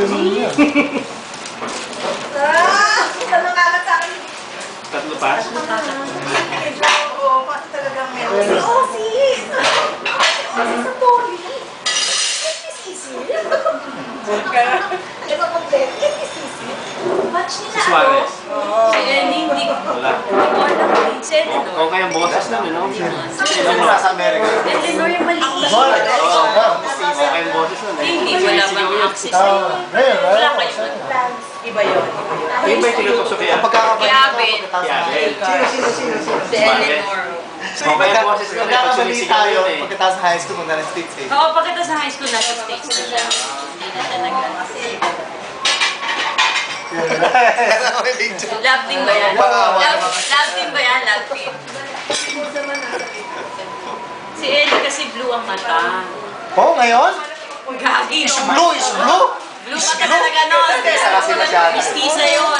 ganun niya. Ano kalat sa akin? Tatlo pa? Oo, kasi talagang meron. Oo, sis! Kasi sa poly. Sisi. Ito complete. Sisi. Match nila Si Suarez. Si Ellie, hindi ko Wala. alam. Si Eleanor. Kung kayang boses nun, ano? Sino nasa Amerika? Eleanor yung maliit. Wala. Oo. Oo. Kung kayang boses nun, eh. Hindi, wala bang access Oo. yun. Ngayon, Wala wala. kayo nun. Iba yun. Yung ba yung tinutukso kaya? Ang pagkakabalik Si Abel. Si Abel. Si Eleanor. Kung kayang boses nun, eh. Pag Pagkakabalik sumisigaw tayo, yun, eh. pagkatapos high school, punta ng States eh. Oo, pagkita sa high school, nasa States na siya. Hindi na siya Love team ba yan? Love team ba yan? Love team. Si Ellie kasi blue ang mata. Oh, ngayon? Gagi. Is blue, is blue. Blue mata talaga nun. Mestiza kasi masyado. Mestiza yun.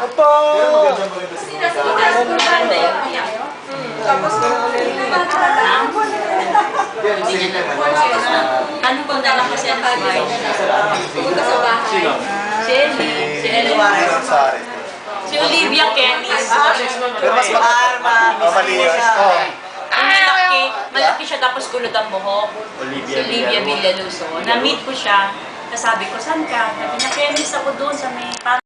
Opo. Pero Maganda yun. Ano ba na lang kasi ang smile? Sino? Si Ellie. Si Ellie. Sorry. Si Olivia Kennis. Pero mas malinis. Oh. Malaki siya tapos kulot ang buhok. Si Olivia Villaluso. Na-meet ko siya. Nasabi ko, saan ka? Sabi niya, Kennis ako doon sa may